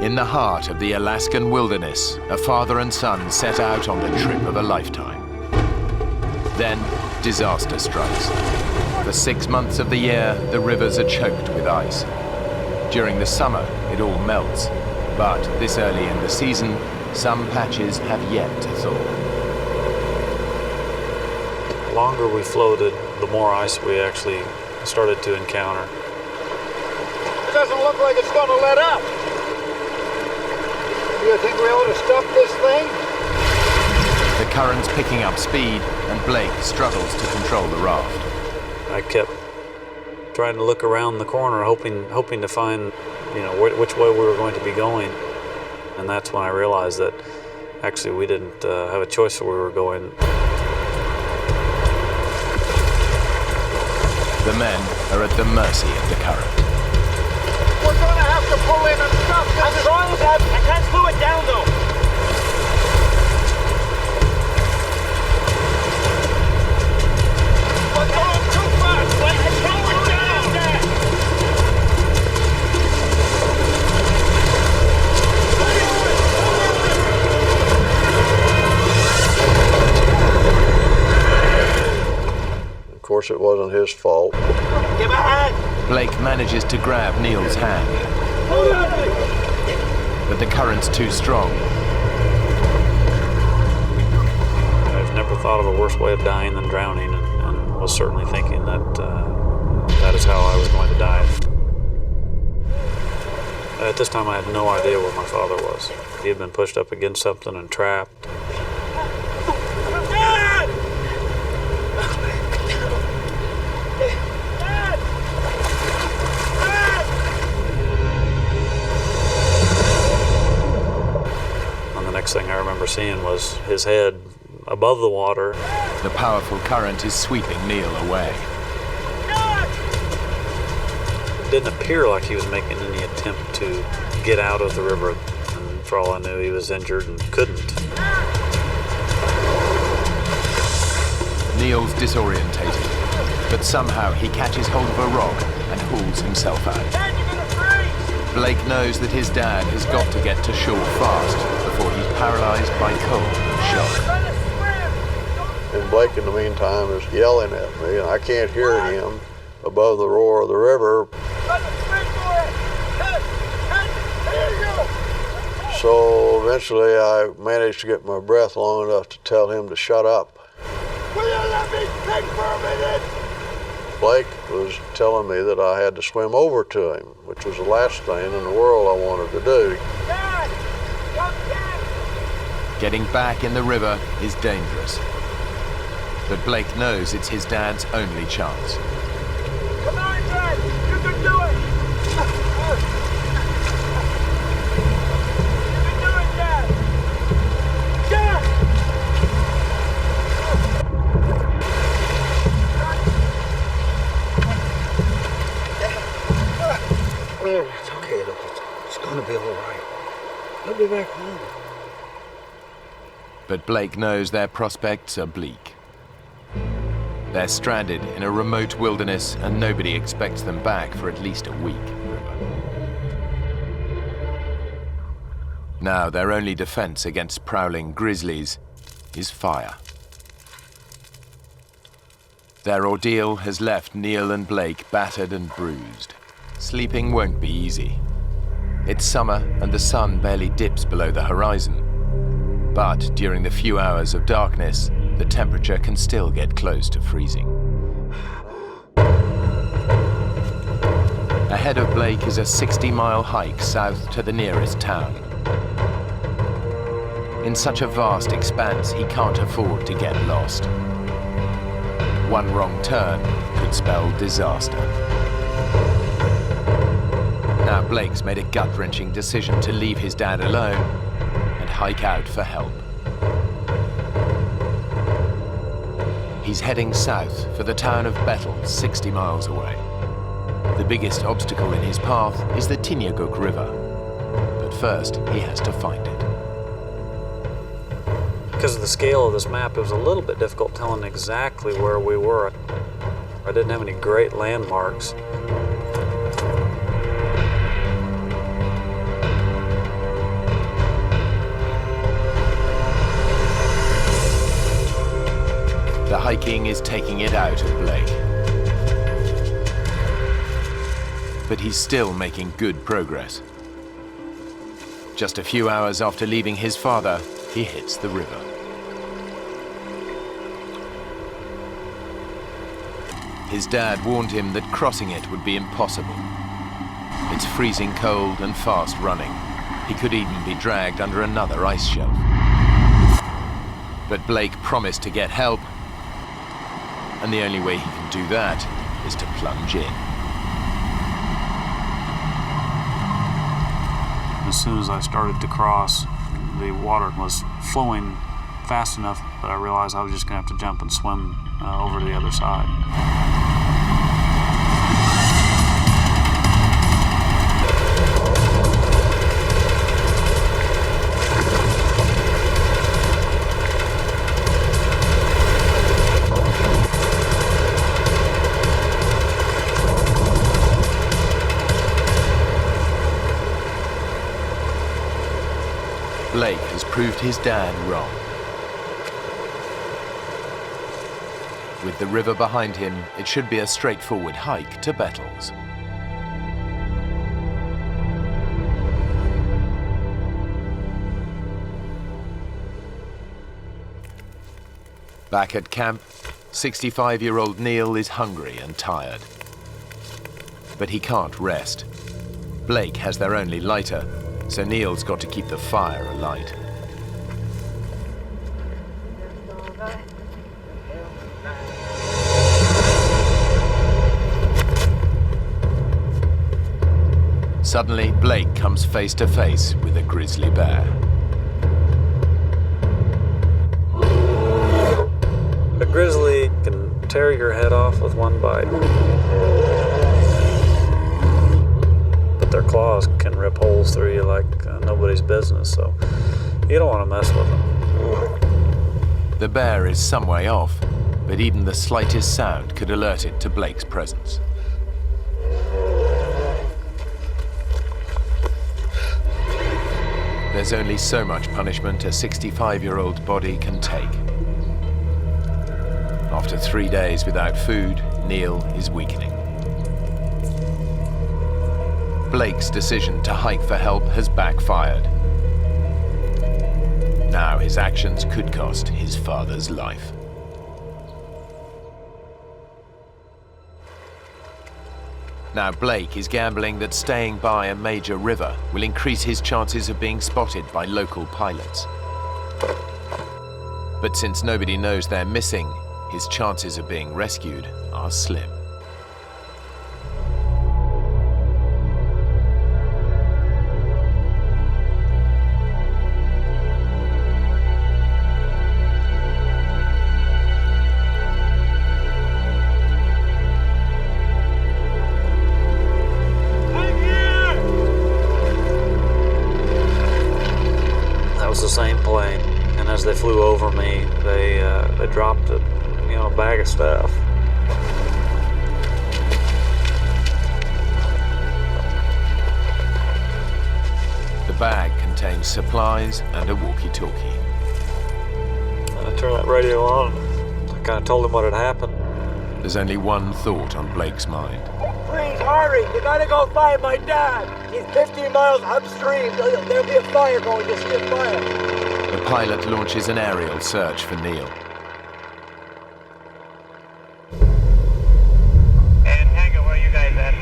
In the heart of the Alaskan wilderness, a father and son set out on the trip of a lifetime. Then, disaster strikes. For 6 months of the year, the rivers are choked with ice. During the summer, it all melts. But this early in the season, some patches have yet to thaw. The longer we floated, the more ice we actually started to encounter. It doesn't look like it's going to let up. Do you think we ought to stop this thing? The current's picking up speed, and Blake struggles to control the raft. I kept trying to look around the corner, hoping to find, which way we were going to be going. And that's when I realized that actually we didn't have a choice where we were going. The men are at the mercy of the current. We're going to have to pull in and stop this. I'm trying to. I can't slow it down, though. We're going too fast. Slow it down. Of course, it wasn't his fault. Give a hand. Blake manages to grab Neil's hand, but the current's too strong. I've never thought of a worse way of dying than drowning, and was certainly thinking that that is how I was going to die. At this time, I had no idea where my father was. He had been pushed up against something and trapped. Next thing I remember seeing was his head above the water. The powerful current is sweeping Neil away. It didn't appear like he was making any attempt to get out of the river, and for all I knew, he was injured and couldn't. Neil's disorientated, but somehow he catches hold of a rock and hauls himself out. Blake knows that his dad has got to get to shore fast before he's paralyzed by cold and shock. And Blake, in the meantime, is yelling at me, and I can't hear him above the roar of the river. So eventually I managed to get my breath long enough to tell him to shut up. Will you let me think for a minute? Blake was telling me that I had to swim over to him, which was the last thing in the world I wanted to do. Dad! Come back! Getting back in the river is dangerous. But Blake knows it's his dad's only chance. Come on, Dad! You can do it! You can do it, Dad! Dad! It's okay, look. It's gonna be all right. I'll be back home. But Blake knows their prospects are bleak. They're stranded in a remote wilderness, and nobody expects them back for at least a week. Now their only defense against prowling grizzlies is fire. Their ordeal has left Neil and Blake battered and bruised. Sleeping won't be easy. It's summer and the sun barely dips below the horizon. But during the few hours of darkness, the temperature can still get close to freezing. Ahead of Blake is a 60-mile hike south to the nearest town. In such a vast expanse, he can't afford to get lost. One wrong turn could spell disaster. Now Blake's made a gut-wrenching decision to leave his dad alone and hike out for help. He's heading south for the town of Bethel, 60 miles away. The biggest obstacle in his path is the Tinyaguk River. But first, he has to find it. Because of the scale of this map, it was a little bit difficult telling exactly where we were. I didn't have any great landmarks. hiking is taking it out of Blake. But he's still making good progress. Just a few hours after leaving his father, he hits the river. His dad warned him that crossing it would be impossible. It's freezing cold and fast running. He could even be dragged under another ice shelf. But Blake promised to get help, and the only way he can do that is to plunge in. As soon as I started to cross, the water was flowing fast enough that I realized I was just going to have to jump and swim over to the other side. Blake has proved his dad wrong. With the river behind him, it should be a straightforward hike to Bettles. Back at camp, 65-year-old Neil is hungry and tired. But he can't rest. Blake has their only lighter, so Neil's got to keep the fire alight. Suddenly, Blake comes face to face with a grizzly bear. A grizzly can tear your head off with one bite. But their claws can rip holes through you like nobody's business, so you don't want to mess with them. The bear is some way off, but even the slightest sound could alert it to Blake's presence. There's only so much punishment a 65-year-old body can take. After 3 days without food, Neil is weakening. Blake's decision to hike for help has backfired. Now his actions could cost his father's life. Now Blake is gambling that staying by a major river will increase his chances of being spotted by local pilots. But since nobody knows they're missing, his chances of being rescued are slim. The same plane, and as they flew over me, they dropped a bag of stuff. The bag contains supplies and a walkie-talkie. I turned that radio on. I kind of told him what had happened. There's only one thought on Blake's mind. Please hurry! You gotta go find my dad! He's 15 miles upstream. There'll be a fire going, just get fire. The pilot launches an aerial search for Neil. And Tango, where are you guys at?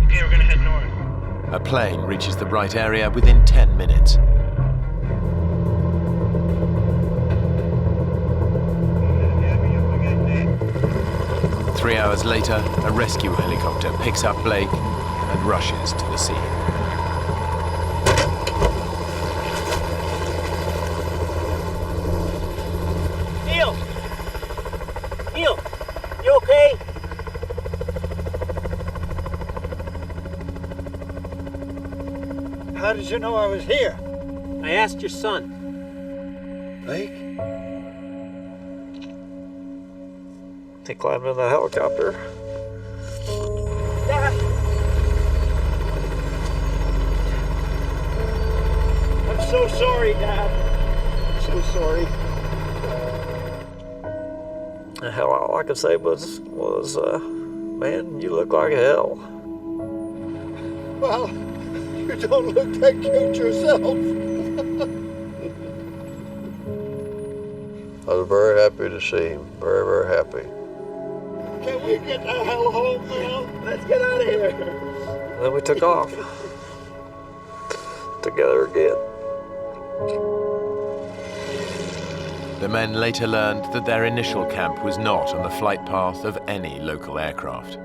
Okay, we're gonna head north. A plane reaches the bright area within 10 minutes. Yeah, 3 hours later, a rescue helicopter picks up Blake and rushes to the scene. Neil! Neil! You okay? How did you know I was here? I asked your son. Blake? He climbed in the helicopter. Dad! I'm so sorry, Dad. I'm so sorry. Hell, all I could say was, man, you look like hell. Well, you don't look that cute yourself. I was very happy to see him, very, very happy. Can we get the hell home now? Let's get out of here. And then we took off. Together again. The men later learned that their initial camp was not on the flight path of any local aircraft.